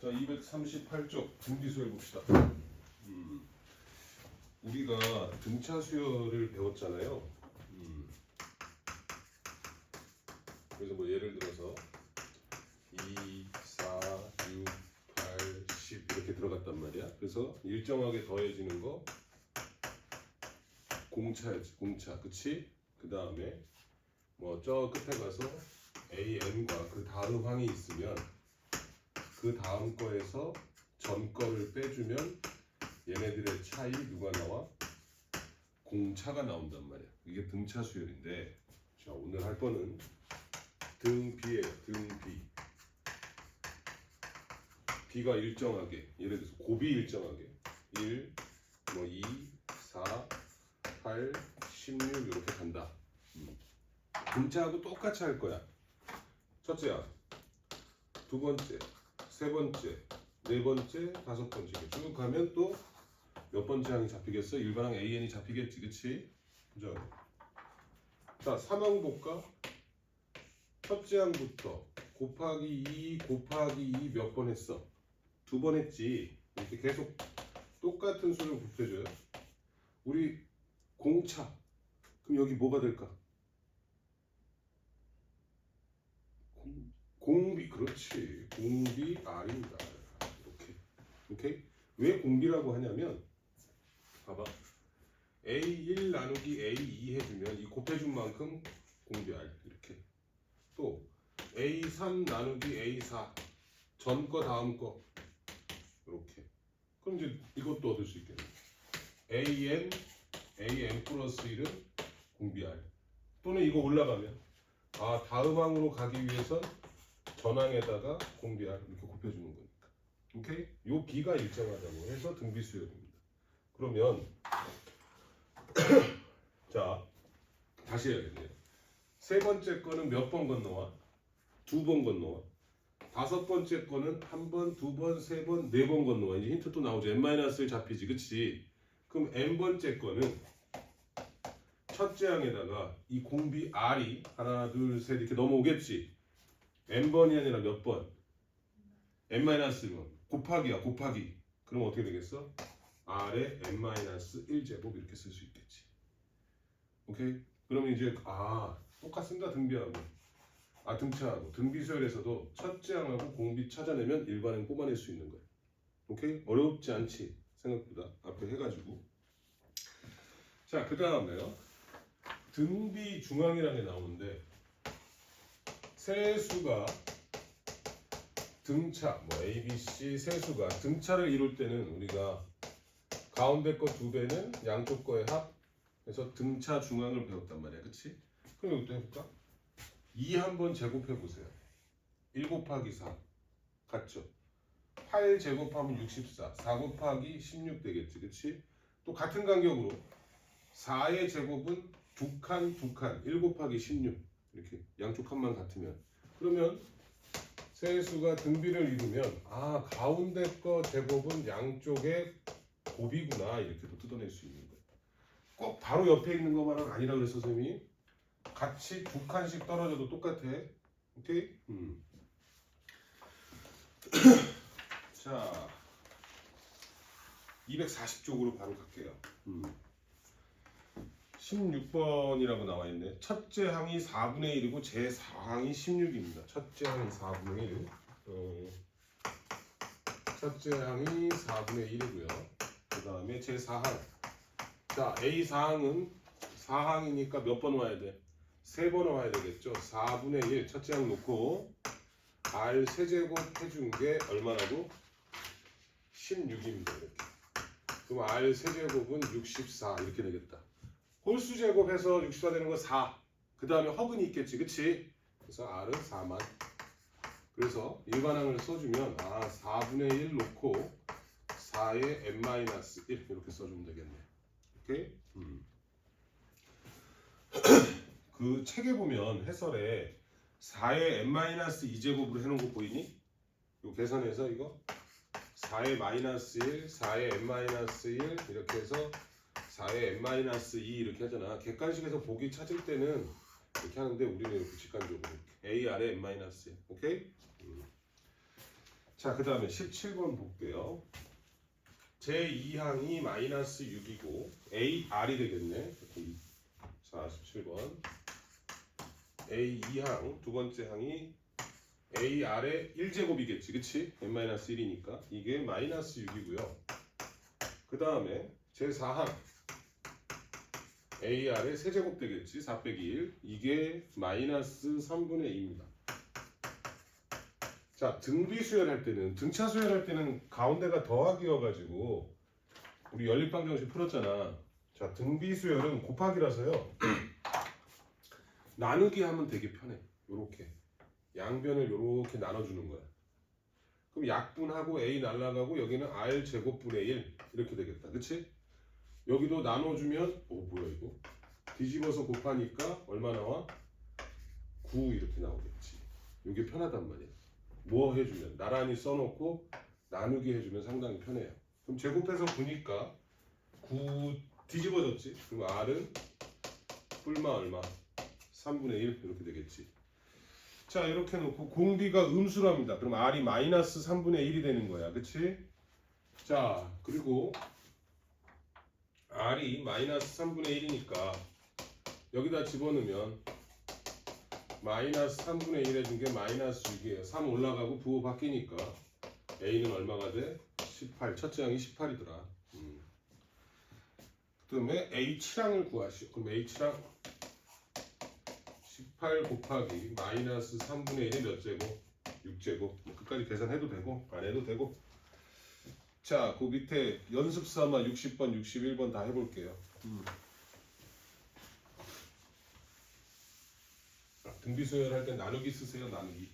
자, 238쪽 등비수열 봅시다. 우리가 등차 수열을 배웠잖아요. 그래서 뭐 예를 들어서 2, 4, 6, 8, 10 이렇게 들어갔단 말이야. 그래서 일정하게 더해지는 거 공차였지, 공차, 그치? 그 다음에 뭐 저 끝에 가서 AN과 그 다음 항이 있으면 그 다음 거에서 전 거를 빼주면 얘네들의 차이 누가 나와? 공차가 나온단 말이야. 이게 등차 수열인데, 자 오늘 할 거는 등비예요. 등비. 비가 일정하게, 예를 들어서 곱이 일정하게 1, 뭐 2, 4, 8, 16 이렇게 간다. 등차하고 똑같이 할 거야. 첫째야, 두 번째, 세 번째, 네 번째, 다섯 번째 쭉 가면 또 몇 번째 항이 잡히겠어? 일반항 AN이 잡히겠지, 그치? 보자. 자, 3항 볼까? 첫째 항부터 곱하기 2 곱하기 2 몇 번 했어? 두 번 했지. 이렇게 계속 똑같은 수를 곱해줘요. 우리 공차. 그럼 여기 뭐가 될까? 공비. 그렇지. 공비 R입니다. 이렇게. 오케이? 왜 공비라고 하냐면 봐봐. A1 나누기 A2 해주면 이 곱해준 만큼 공비 R. 이렇게. 또 A3 나누기 A4 전 거 다음 거 이렇게. 그럼 이제 이것도 얻을 수 있겠네. AN 플러스 1은 공비 R. 또는 이거 올라가면 아 다음 항으로 가기 위해선 전항에다가 공비 R 이렇게 곱해주는 거니까. 오케이? 요 비가 일정하다고 해서 등비 수열입니다. 그러면 자 다시 해야겠네요. 세 번째 거는 몇 번 건너와? 두 번 건너와. 다섯 번째 거는 한 번, 두 번, 세 번, 네 번 건너와. 이제 힌트 또 나오죠. n-1 잡히지, 그치? 그럼 n번째 거는 첫째 항에다가 이 공비 R이 하나, 둘, 셋 이렇게 넘어오겠지? n번이 아니라 몇 번? n-1번. 곱하기야, 곱하기. 그럼 어떻게 되겠어? R에 n-1제곱 이렇게 쓸 수 있겠지. 오케이? 그러면 이제 똑같습니다. 등비하고 등차하고 등비수열에서도 첫째 항하고 공비 찾아내면 일반항 뽑아낼 수 있는 거야. 오케이? 어렵지 않지? 생각보다 앞에 해가지고. 자, 그 다음에요. 등비 중항이라는 게 나오는데 세수가 등차, 뭐 A, B, C 세수가 등차를 이룰 때는 우리가 가운데 거 두 배는 양쪽 거의 합. 그래서 등차 중항을 배웠단 말이야, 그치? 그럼 이것도 해볼까? 2 한번 제곱해 보세요. 1 곱하기 4 같죠? 8 제곱하면 64, 4 곱하기 16 되겠지, 그치? 또 같은 간격으로 4의 제곱은 두 칸, 1 곱하기 16 이렇게 양쪽 칸만 같으면 그러면 세수가 등비를 이루면 가운데 거 제곱은 양쪽의 곱이구나 이렇게도 뜯어낼 수 있는 거예요. 꼭 바로 옆에 있는 것만은 아니라 그랬어 선생님이. 같이 두 칸씩 떨어져도 똑같아. 오케이? 자 240쪽으로 바로 갈게요. 16번이라고 나와있네. 첫째 항이 4분의 1이고 제 4항이 16입니다. 첫째 항이 4분의 1. 첫째 항이 4분의 1이고요. 그 다음에 제 4항. 자 A 4항은 4항이니까 몇 번 와야 돼? 3번 와야 되겠죠. 4분의 1 첫째 항 놓고 R 세제곱 해준 게 얼마라고? 16입니다. 이렇게. 그럼 R 세제곱은 64 이렇게 되겠다. 홀수 제곱해서 64 되는 거 4. 그 다음에 허근이 있겠지, 그치? 그래서 R은 4만. 그래서 일반항을 써주면 4분의 1 놓고 4의 n-1 이렇게 써주면 되겠네. 오케이? 그 책에 보면 해설에 4의 n-2제곱으로 해놓은 거 보이니? 요 계산해서 이거 4의 마이너스 1, 4의 n-1 이렇게 해서 4의 n-2 이렇게 하잖아. 객관식에서 보기 찾을 때는 이렇게 하는데 우리는 이렇게 직관적으로 AR의 n-1 오케이? 자, 그 다음에 17번 볼게요. 제2항이 마이너스 6이고 AR이 되겠네. 자, 17번 A2항 두 번째 항이 AR의 1제곱이겠지, 그치? n-1이니까 이게 마이너스 6이고요. 그 다음에 제4항 AR의 세제곱 되겠지, 4 빼기 1. 이게 마이너스 3분의 2입니다. 자, 등비 수열할 때는, 등차 수열할 때는 가운데가 더하기여가지고 우리 연립방정식 풀었잖아. 자, 등비 수열은 곱하기라서요. 나누기 하면 되게 편해. 요렇게 양변을 요렇게 나눠주는 거야. 그럼 약분하고 A 날라가고 여기는 R 제곱분의 1 이렇게 되겠다. 그치? 여기도 나눠주면 뭐야 이거? 뒤집어서 곱하니까 얼마 나와? 9 이렇게 나오겠지. 이게 편하단 말이야. 뭐 해주면 나란히 써놓고 나누기 해주면 상당히 편해요. 그럼 제곱해서 9니까 9 뒤집어졌지. 그럼 R은 뿔마 얼마? 3분의 1 이렇게 되겠지. 자, 이렇게 놓고 공비가 음수랍니다. 그럼 R이 마이너스 3분의 1이 되는 거야. 그치? 자, 그리고 R이 마이너스 3분의 1이니까 여기다 집어넣으면 마이너스 3분의 1 해준 게 마이너스 6이에요. 3 올라가고 부호 바뀌니까 A는 얼마가 돼? 18. 첫째 항이 18이더라. 그 다음에 H량을 구하시오. 그럼 H량 18 곱하기 마이너스 3분의 1이 몇 제곱? 6제곱. 끝까지 계산해도 되고 안 해도 되고. 자, 그 밑에 연습 삼아 60번, 61번 다 해볼게요. 등비 수열할 때 나누기 쓰세요. 나누기.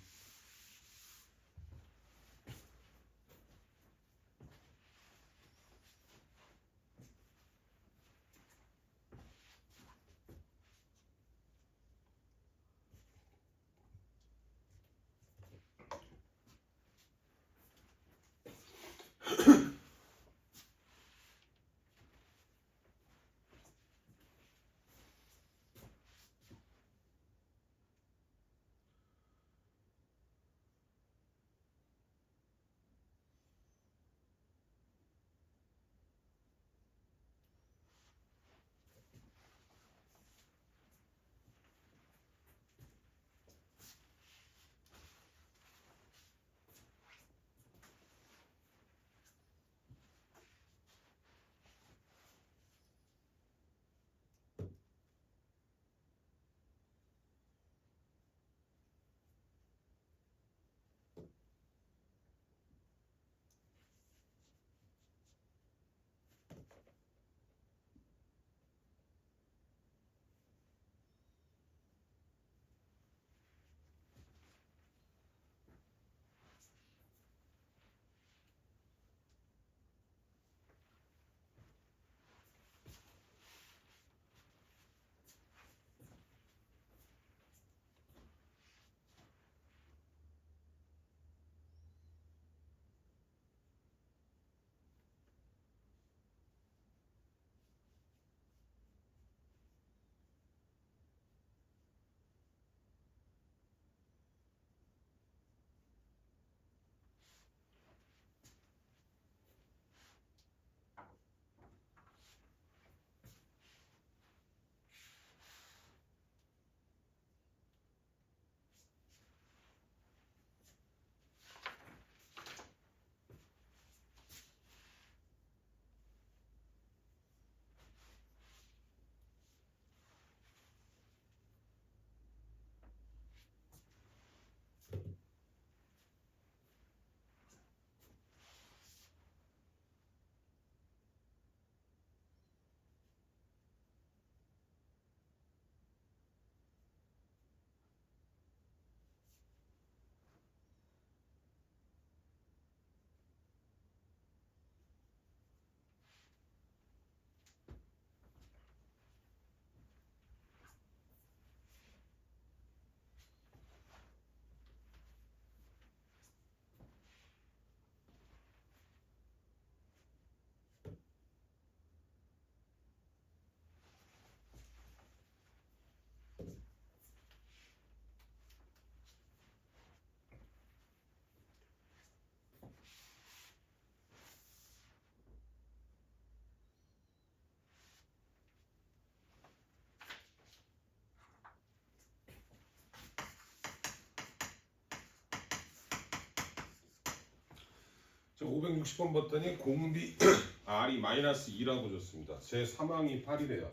자, 560번 봤더니 공비 R이 마이너스 2라고 줬습니다. 제 사망이 8이래요.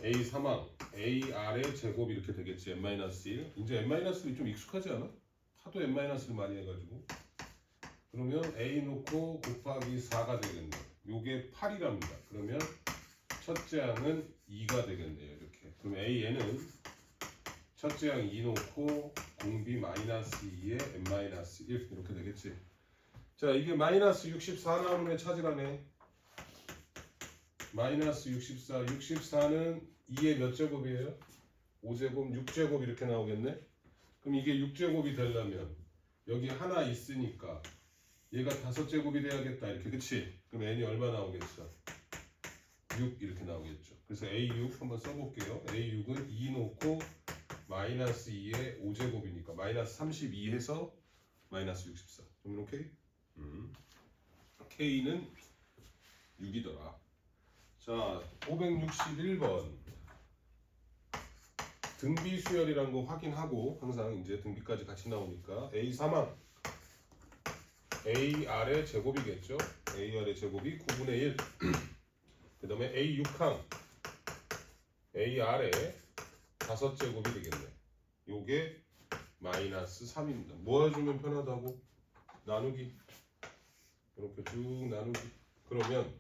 A 사망, AR의 제곱 이렇게 되겠지. n-1. 이제 n-1이 좀 익숙하지 않아? 하도 n-를 많이 해가지고. 그러면 A 놓고 곱하기 4가 되겠네. 요게 8이랍니다. 그러면 첫째 항은 2가 되겠네요. 이렇게. 그럼 AN은 첫째 항 2 놓고 공비 마이너스 2에 n-1 이렇게 되겠지. 자, 이게 마이너스 64 나오면 찾으라네. 마이너스 64, 64는 2의 몇 제곱이에요? 5제곱, 6제곱 이렇게 나오겠네? 그럼 이게 6제곱이 되려면 여기 하나 있으니까 얘가 5제곱이 돼야겠다 이렇게, 그치? 그럼 n이 얼마 나오겠어? 6 이렇게 나오겠죠. 그래서 A6 한번 써볼게요. A6은 2 놓고 마이너스 2의 5제곱이니까 마이너스 32 해서 마이너스 64. 그럼 이렇게 K는 6이더라. 자, 561번 등비 수열이라는 거 확인하고, 항상 이제 등비까지 같이 나오니까 A 사망 AR의 제곱이겠죠. AR의 제곱이 9분의 1. 그 다음에 A 6항 AR의 5제곱이 되겠네. 요게 마이너스 3입니다. 모아주면 편하다고 나누기, 이렇게 쭉 나누기. 그러면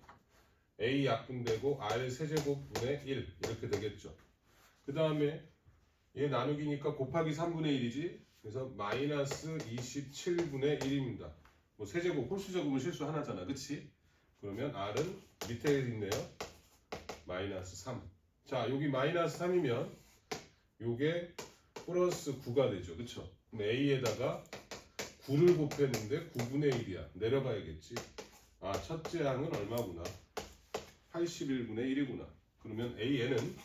A 약분되고 R 세제곱분의 1 이렇게 되겠죠. 그 다음에 얘 나누기니까 곱하기 3분의 1이지. 그래서 마이너스 27분의 1입니다. 뭐 세제곱, 홀수제곱은 실수 하나잖아, 그치? 그러면 R은 밑에 있네요. 마이너스 3. 자, 여기 마이너스 3이면 요게 플러스 9가 되죠, 그쵸? 그럼 A에다가 9를 곱했는데 9분의 1이야. 내려가야겠지. 아, 첫째 항은 얼마구나? 81분의 1이구나. 그러면 AN은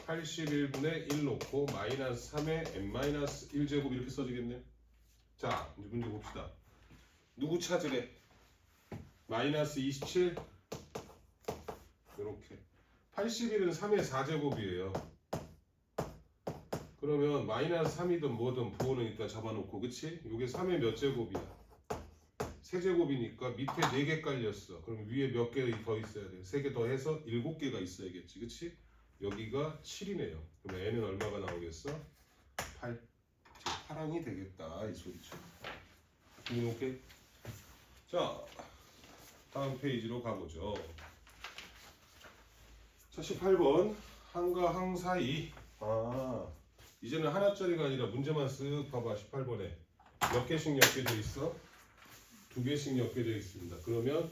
81분의 1 놓고 마이너스 3의 n-1제곱 이렇게 써지겠네. 자, 이제 문제 봅시다. 누구 찾으래? 마이너스 27 이렇게. 81은 3의 4제곱이에요. 그러면 마이너스 3이든 뭐든 부호는 일단 잡아놓고, 그치? 이게 3의 몇 제곱이야? 세제곱이니까 밑에 4개 깔렸어. 그럼 위에 몇 개 더 있어야 돼? 3개 더 해서 7개가 있어야겠지, 그치? 여기가 7이네요. 그럼 n은 얼마가 나오겠어? 8. 즉 8항이 되겠다, 이 소리죠. 오케이. 자, 다음 페이지로 가보죠. 자, 18번 항과 항 사이. 이제는 하나짜리가 아니라 문제만 쓱 봐봐. 18번에 몇 개씩 엮여져 있어? 2개씩 엮여져 있습니다. 그러면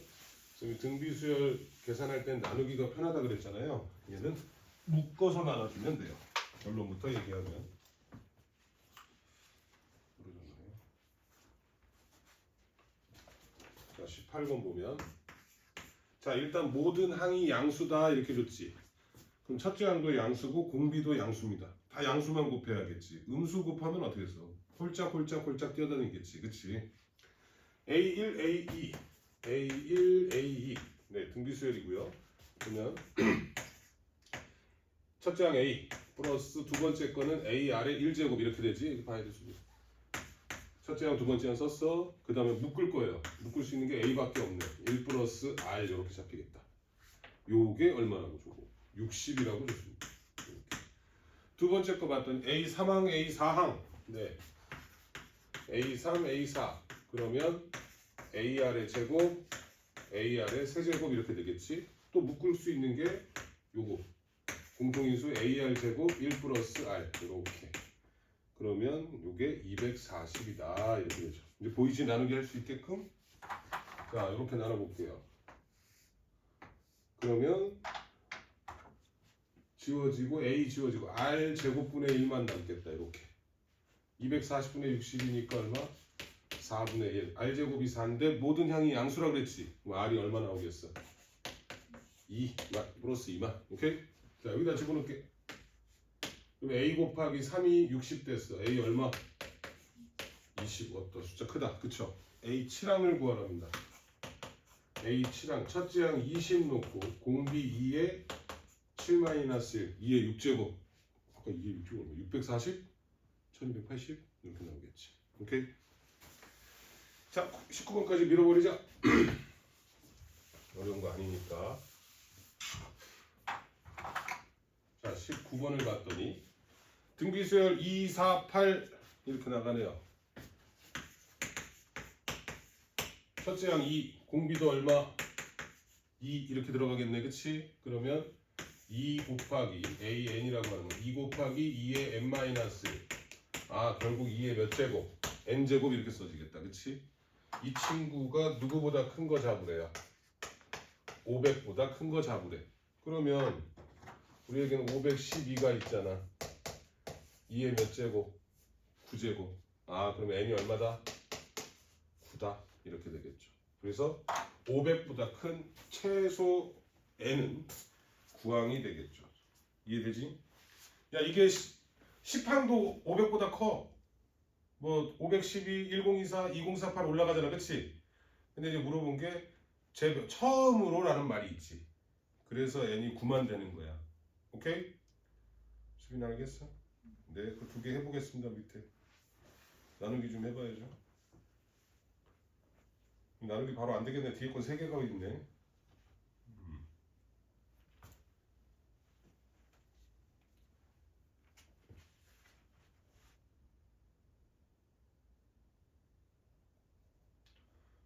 지금 등비수열 계산할 땐 나누기가 편하다 그랬잖아요. 얘는 묶어서 나눠주면 돼요. 결론부터 얘기하면. 자, 18번 보면, 자, 일단 모든 항이 양수다 이렇게 줬지. 그럼 첫째 항도 양수고 공비도 양수입니다. 다 양수만 곱해야겠지. 음수 곱하면 어떻게 써? 홀짝 뛰어다니겠지, 그치? A1, A2, A1, A2. 네, 등비수열이고요. 그러면 첫째 항 A 플러스 두 번째 거는 AR의 1제곱 이렇게 되지. 이렇게 봐야 될 수도 있어. 첫째 항 두 번째 항 썼어. 그 다음에 묶을 거예요. 묶을 수 있는 게 A밖에 없네. 1 플러스 R 이렇게 잡히겠다. 요게 얼마라고 주고 60이라고 줬습니다. 이렇게. 두 번째 거 봤더니 A 3항, A 4항. 네. A 3, A 4. 그러면 AR의 제곱, AR의 세제곱 이렇게 되겠지. 또 묶을 수 있는 게 요거 공통인수 AR 제곱 1 플러스 R 이렇게. 그러면 요게 240이다 이렇게 되죠. 이제 보이지 나누기 할 수 있게끔. 자, 이렇게 나눠볼게요. 그러면 지워지고 A 지워지고 R 제곱분의 1만 남겠다 이렇게. 240분의 60이니까 얼마? 4분의 1. R 제곱이 4인데 모든 향이 양수라 그랬지. 그럼 R이 얼마 나오겠어? 2 플러스 2만. 오케이? 자, 여기다 집어넣을게. 그럼 A 곱하기 3이 60 됐어. A 얼마? 20. 어떤 숫자 크다. 그쵸? A 7항을 구하랍니다. A 7항 첫째 항 20 놓고 공비 2에 7-1 2의 6제곱. 아까 2의 6제곱 640? 1280? 이렇게 나오겠지. 오케이? 자, 19번까지 밀어버리자. 어려운 거 아니니까. 자, 19번을 봤더니 등비수열 2, 4, 8 이렇게 나가네요. 첫째 항 2, 공비도 얼마? 2 이렇게 들어가겠네, 그치? 그러면 2 곱하기 AN이라고 하는 거 2 곱하기 2의 N 마이너스 결국 2의 몇 제곱? N제곱 이렇게 써지겠다, 그치? 이 친구가 누구보다 큰 거 잡으래요. 500보다 큰 거 잡으래. 그러면 우리에게는 512가 있잖아. 2의 몇 제곱? 9제곱. 그럼 n이 얼마다? 9다. 이렇게 되겠죠. 그래서 500보다 큰 최소 n은 9항이 되겠죠. 이해되지? 야, 이게 10항도 500보다 커. 뭐 512, 1024, 2048 올라가잖아, 그치? 근데 이제 물어본 게 처음으로라는 말이 있지. 그래서 n이 9만 되는 거야. 오케이? 수빈 알겠어? 네, 그 두 개 해보겠습니다. 밑에 나누기 좀 해봐야죠. 나누기 바로 안 되겠네. 뒤에 건 3개가 있네.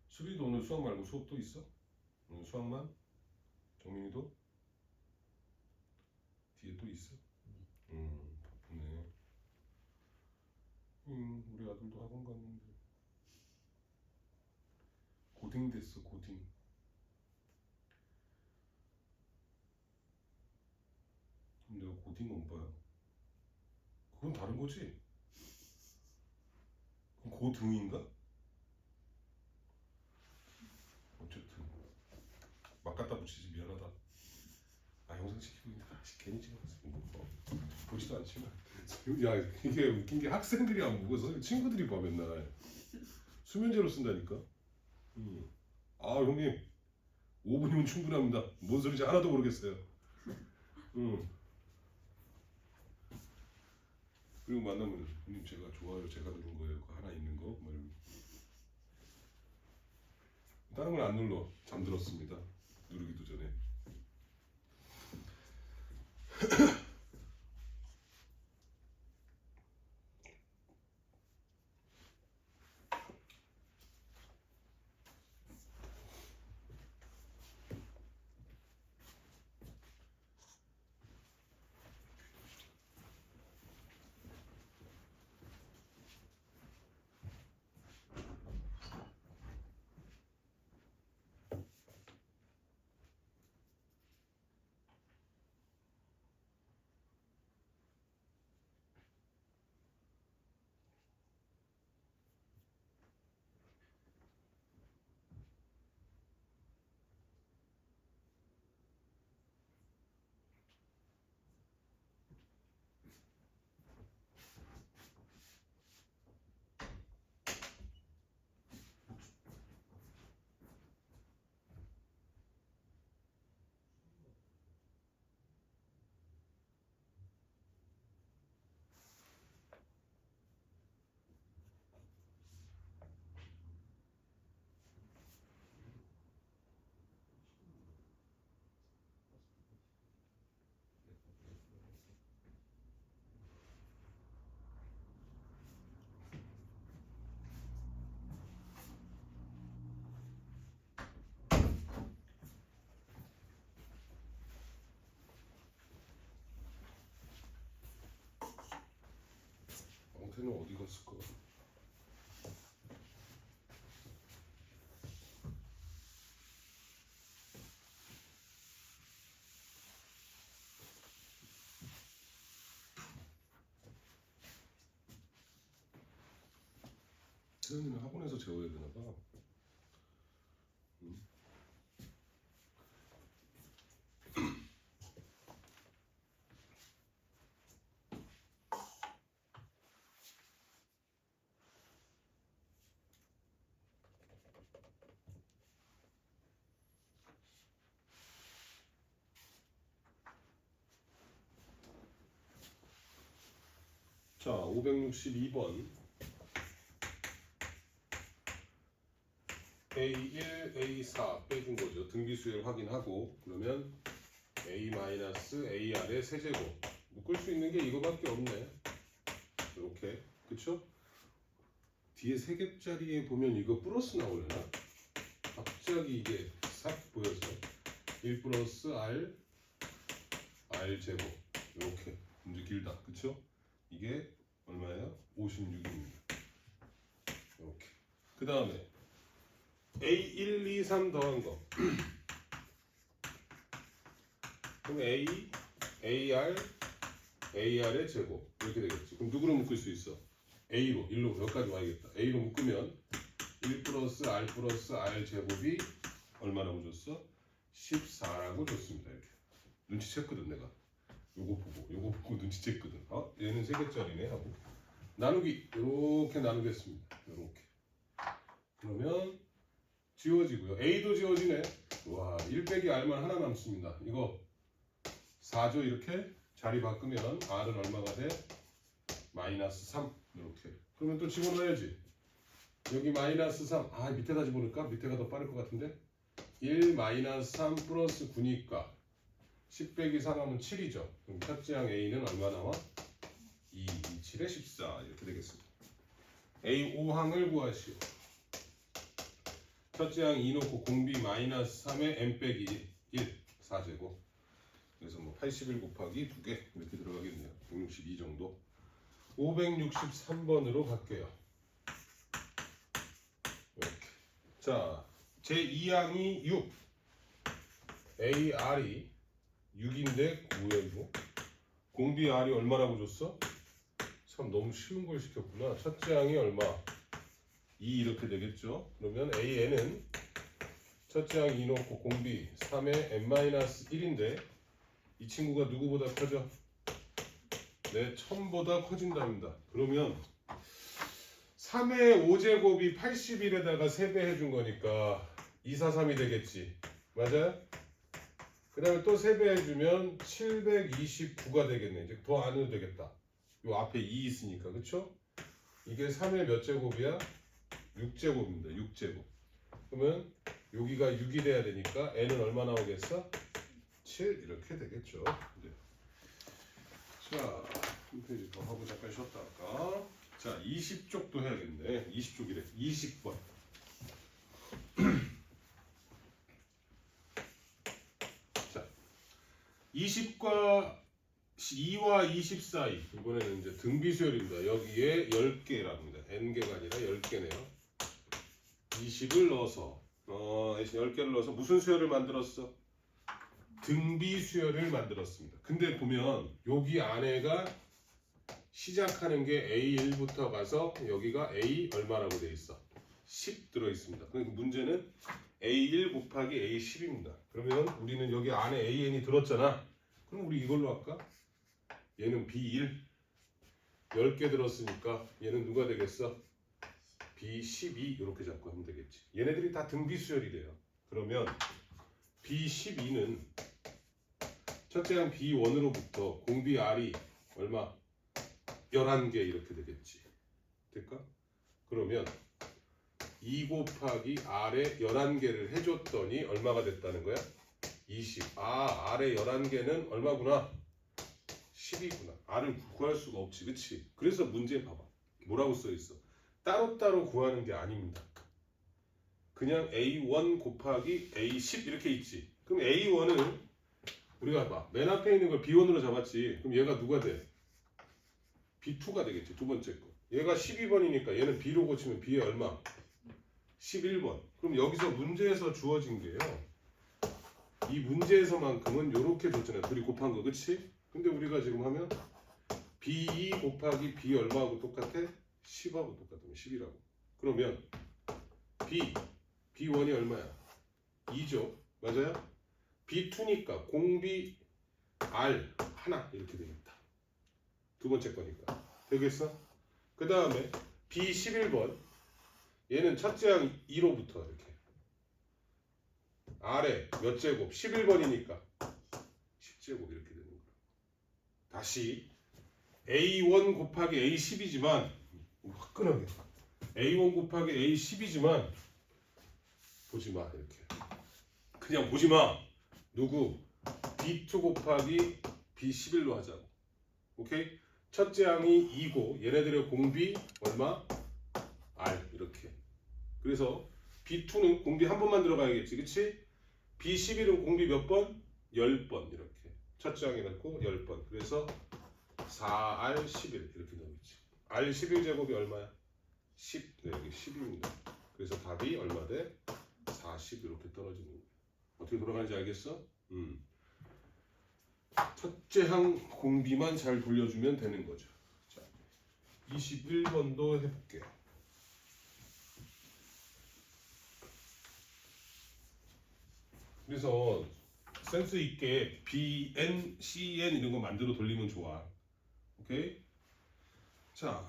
수빈이도 오늘 수학 말고 수업 또 있어? 오늘 수학만? 정민이도? 뒤에 또 있어? 바쁘네. 우리 아들도 학원 갔는데 고딩 됐어, 고딩. 그럼 내가 고딩 엄빠야. 그건 다른 거지? 그럼 고등인가? 어쨌든 막 갖다 붙이지, 미안하다. 영상 찍히고 있는데 괜히 찍어놨어. 보지도 않지만. 야, 이게 웃긴 게 학생들이 안 보고 친구들이 봐 맨날. 수면제로 쓴다니까. 형님 5분이면 충분합니다. 뭔 소리인지 하나도 모르겠어요. 그리고 만나면 형님 제가 좋아요, 제가 누른 거예요, 그거 하나 있는 거. 뭐 이런. 다른 건 안 눌러. 잠들었습니다. 누르기도 전에. 엉태는 어디 갔을까? 태연이는 학원에서 재워야 되나 봐. 자, 562번. A1, A4 빼준 거죠. 등비수열 확인하고 그러면 A-AR의 세제곱 묶을 수 있는 게 이거밖에 없네. 이렇게 그쵸? 뒤에 세 겹자리에 보면 이거 플러스 나오려나? 갑자기 이게 싹 보여서 1 플러스 R 제곱 이렇게 문제 길다 그쵸? 이게 얼마예요? 56입니다. 이렇게 그 다음에 A1, 2, 3 더한 거 그럼 AR의 제곱 이렇게 되겠지. 그럼 누구로 묶을 수 있어? A로, 1로 여기까지 와야겠다. A로 묶으면 1 플러스 R 제곱이 얼마라고 줬어? 14라고 줬습니다. 이렇게 눈치챘거든 내가. 요거 보고 눈치챘거든. 얘는 3개짜리네 하고 나누기 이렇게 나누겠습니다. 이렇게 그러면 지워지고요. A도 지워지네. 와, 1 빼기 R만 하나 남습니다. 이거 4죠. 이렇게 자리 바꾸면 R은 얼마가 돼? 마이너스 3 이렇게. 그러면 또 집어넣어야지. 여기 마이너스 3. 밑에다 집어넣을까? 밑에가 더 빠를 것 같은데. 1 마이너스 3 플러스 9니까 10 빼기 3 하면 7이죠. 그럼 첫째 항 A는 얼마 나와? 2, 7에 14 이렇게 되겠습니다. A 5항을 구하시오. 첫째 항 2 놓고 공비 마이너스 3에 n 빼기 1 4제곱. 그래서 뭐 81 곱하기 2개 이렇게 들어가겠네요. 162 정도. 563번으로 갈게요. 이렇게. 자, 제 2항이 6. AR이 6인데 9야 이거. 공비 R이 얼마라고 줬어? 참 너무 쉬운 걸 시켰구나. 첫째 항이 얼마? 2 이렇게 되겠죠. 그러면 AN은 첫째 항 2 놓고 공비 3에 n-1인데 이 친구가 누구보다 커져? 네, 1000보다 커진답니다. 그러면 3의 5제곱이 81에다가 3배 해준 거니까 243이 되겠지. 맞아요? 그 다음에 또 3배 해주면 729가 되겠네. 이제 더 안 해도 되겠다. 요 앞에 2 있으니까. 그쵸? 이게 3의 몇 제곱이야? 6제곱입니다. 6제곱. 그러면 여기가 6이 돼야 되니까 n은 얼마 나오겠어? 7 이렇게 되겠죠. 네. 자, 한 페이지 더 하고 잠깐 쉬었다 할까? 자, 20쪽도 해야겠네. 20쪽이래. 20번. 자, 20과 2와 20 사이. 이번에는 이제 등비수열입니다. 여기에 10개랍니다. n개가 아니라 10개네요. 20을 넣어서 10개를 넣어서 무슨 수열을 만들었어? 등비수열을 만들었습니다. 근데 보면 여기 안에가 시작하는 게 A1부터 가서 여기가 A 얼마라고 돼 있어? 10 들어 있습니다. 그러니까 문제는 A1 곱하기 A10입니다. 그러면 우리는 여기 안에 AN이 들었잖아. 그럼 우리 이걸로 할까? 얘는 B1 10개 들었으니까 얘는 누가 되겠어? B12 이렇게 잡고 하면 되겠지. 얘네들이 다 등비수열이래요. 그러면 B12는 첫째 항 B1으로부터 공비 R이 얼마? 11개 이렇게 되겠지. 될까? 그러면 2 곱하기 R에 11개를 해줬더니 얼마가 됐다는 거야? 20. R에 11개는 얼마구나? 10이구나. R을 구할 수가 없지. 그치? 그래서 문제 봐봐. 뭐라고 써있어? 따로따로 구하는 게 아닙니다. 그냥 A1 곱하기 A10 이렇게 있지. 그럼 A1을 우리가 봐. 맨 앞에 있는 걸 B1으로 잡았지. 그럼 얘가 누가 돼? B2가 되겠지. 두 번째 거. 얘가 12번이니까 얘는 B로 고치면 B의 얼마? 11번. 그럼 여기서 문제에서 주어진 게요. 이 문제에서만큼은 이렇게 줬잖아요. 둘이 곱한 거. 그치? 근데 우리가 지금 하면 B2 곱하기 B 얼마하고 똑같아? 10하고 똑같으면 10이라고. 그러면 B1이 얼마야? 2죠. 맞아요? B2니까 공비 R 하나 이렇게 되겠다. 두 번째 거니까. 되겠어? 그 다음에 B11번 얘는 첫째 항 2로부터 이렇게 R에 몇 제곱? 11번이니까 10제곱 이렇게 되는 거야. 다시 A1 곱하기 A10이지만 화끈하게 A1 곱하기 A10이지만 보지 마 이렇게. 그냥 보지 마. 누구? B2 곱하기 B11로 하자고. 오케이? 첫째 항이 2고 얘네들의 공비 얼마? R 이렇게. 그래서 B2는 공비 한 번만 들어가야겠지, 그치? B11은 공비 몇 번? 10번 이렇게. 첫째 항에 넣고 10번. 그래서 4R11 이렇게 나오겠지. R11 제곱이 얼마야? 10. 네, 여기 10입니다. 그래서 답이 얼마 돼? 40 이렇게 떨어지는 거야. 어떻게 돌아가는지 알겠어? 첫째 항 공비만 잘 돌려주면 되는 거죠. 자, 21번도 해볼게. 그래서 센스 있게 BN, CN 이런 거 만들어 돌리면 좋아. 오케이? 자,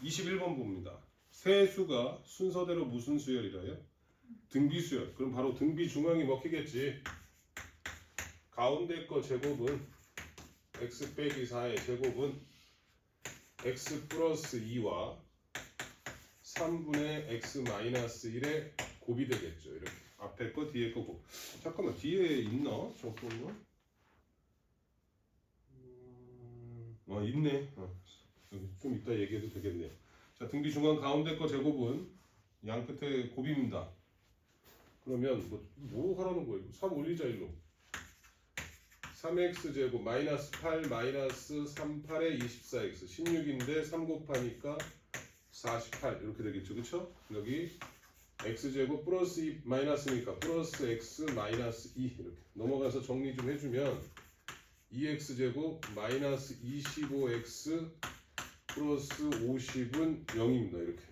21번 봅니다. 세 수가 순서대로 무슨 수열이라요? 등비 수열. 그럼 바로 등비 중앙이 먹히겠지. 가운데 거 제곱은 x 빼기 4의 제곱은 x 플러스 2와 3분의 x 마이너스 1의 곱이 되겠죠. 이렇게 앞에 거 뒤에 거 곱. 잠깐만 뒤에 있나? 잠깐만. 있네. 여기 좀 이따 얘기해도 되겠네요. 자, 등비 중앙 가운데 거 제곱은 양 끝에 곱입니다. 그러면 뭐 하라는 거예요? 3 올리자 일로. 3x 제곱 마이너스 8 마이너스 38에 24x 16인데 3 곱하니까 48 이렇게 되겠죠, 그렇죠? 여기 x 제곱 플러스 2 마이너스니까 플러스 x 마이너스 2 이렇게 넘어가서 정리 좀 해주면 2x 제곱 마이너스 25x 플러스 50은 0입니다. 이렇게.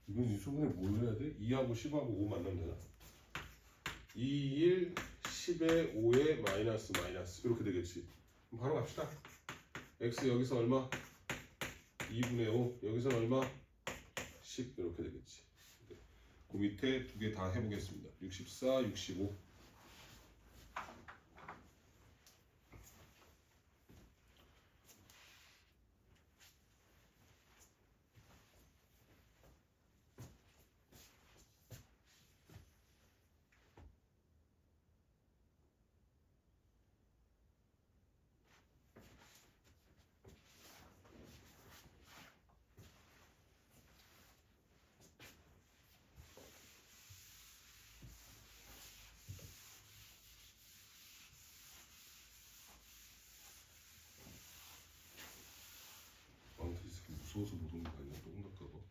이건 이 수분에 뭘 해야 돼? 2하고 10하고 5 만나면 되나? 2, 1, 10에 5에 마이너스 이렇게 되겠지. 그럼 바로 갑시다. x 여기서 얼마? 2분의 5 여기서 얼마? 10 이렇게 되겠지. 그 밑에 두 개 다 해보겠습니다. 64, 65 무서워서 못 오는 거 아니야? 또 혼날까봐. 네.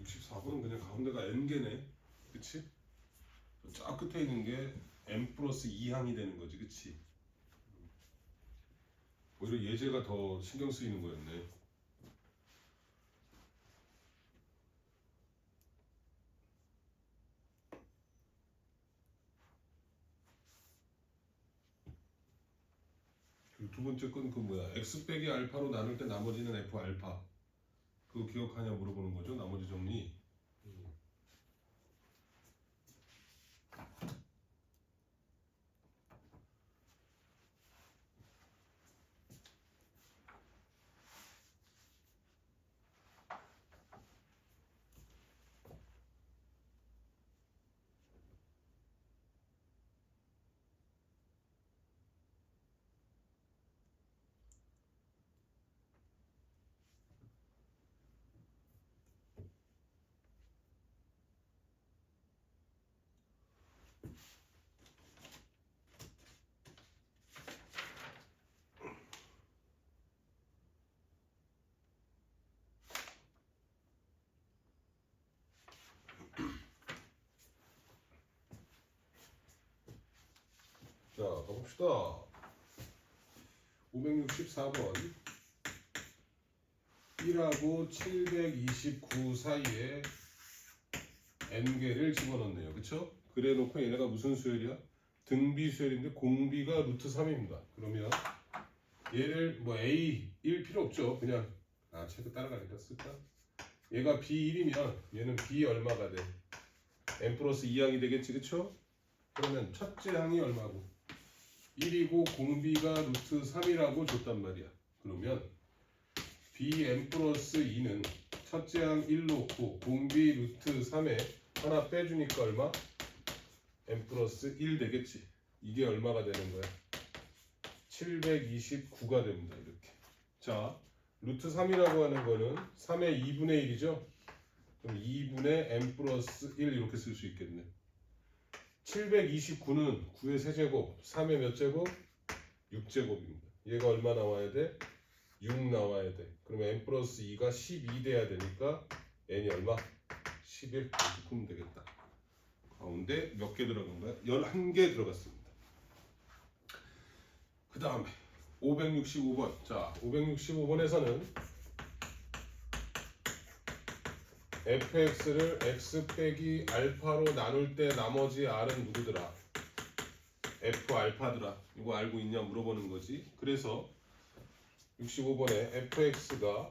64번은 그냥 가운데가 n개네. 그치? 저 끝에 있는 게 n 플러스 2항이 되는 거지. 그치? 오히려 예제가 더 신경 쓰이는 거였네. 두 번째 건 그 뭐야? x 빼기 알파로 나눌 때 나머지는 f 알파. 그거 기억하냐 물어보는 거죠. 나머지 정리. 자, 가봅시다. 564번. 1하고 729 사이에 n개를 집어넣네요. 그쵸? 그래 놓고 얘네가 무슨 수열이야? 등비 수열인데 공비가 루트 3입니다. 그러면 얘를 뭐 a 1 필요 없죠. 그냥 책을 따라가니까 쓸까? 얘가 b1이면 얘는 b 얼마가 돼? n 플러스 2항이 되겠지. 그쵸? 그러면 첫째 항이 얼마고? 1이고 공비가 루트 3이라고 줬단 말이야. 그러면 bn 플러스 2는 첫째 항 1 놓고 공비 루트 3에 하나 빼주니까 얼마? n 플러스 1 되겠지. 이게 얼마가 되는 거야? 729가 됩니다. 이렇게. 자, 루트 3이라고 하는 거는 3의 2분의 1이죠. 그럼 2분의 n 플러스 1 이렇게 쓸 수 있겠네. 729는 9의 세제곱, 3의 몇 제곱? 6제곱입니다. 얘가 얼마 나와야 돼? 6 나와야 돼. 그러면 n 플러스 2가 12 돼야 되니까 n이 얼마? 11 이렇게 풀면 되겠다. 가운데 몇 개 들어간 거야? 11개 들어갔습니다. 그 다음에 565번. 자, 565번에서는 fx를 x 빼기 알파로 나눌 때 나머지 r은 누구더라? f 알파더라. 이거 알고 있냐 물어보는 거지. 그래서 65번에 fx가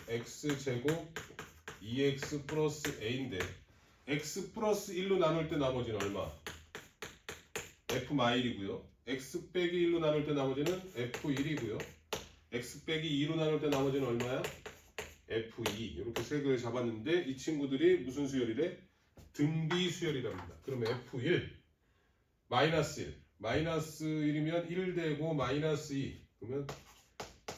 x제곱 2x 플러스 a인데 x 플러스 1로 나눌 때 나머지는 얼마? f 마일이고요. x 빼기 1로 나눌 때 나머지는 f1이고요. x 빼기 2로 나눌 때 나머지는 얼마야? F2 이렇게 세 개를 잡았는데 이 친구들이 무슨 수열이래? 등비 수열이랍니다. 그러면 F1 마이너스 1 마이너스 1이면 1 되고 마이너스 2 그러면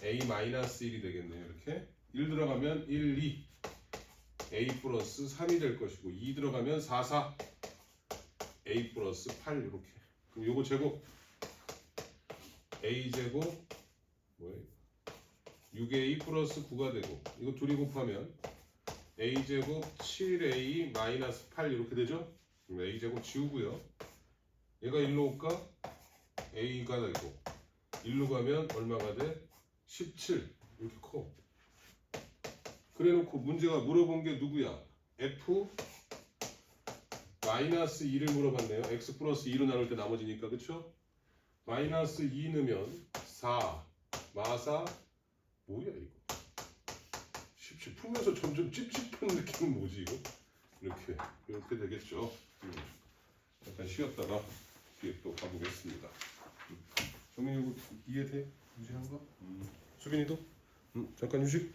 A 마이너스 1이 되겠네요. 이렇게 1 들어가면 1, 2 A 플러스 3이 될 것이고 2 들어가면 4, 4 A 플러스 8 이렇게. 그럼 요거 제곱 A 제곱 뭐예요? 6a 플러스 9가 되고 이거 둘이 곱하면 a제곱 7a 마이너스 8 이렇게 되죠? 그럼 a제곱 지우고요. 얘가 1로 올까? a가 되고 1로 가면 얼마가 돼? 17 이렇게 커. 그래 놓고 문제가 물어본 게 누구야? f 마이너스 2를 물어봤네요. x 플러스 2로 나눌 때 나머지니까 그쵸? 마이너스 2 넣으면 4 마사 뭐야 이거? 쉽지 풀면서 점점 찝찝한 느낌은 뭐지 이거? 이렇게 되겠죠. 잠깐 쉬었다가 뒤에 또 가보겠습니다. 정민이 이거 이해돼? 유지한 거? 수빈이도? 잠깐 휴식.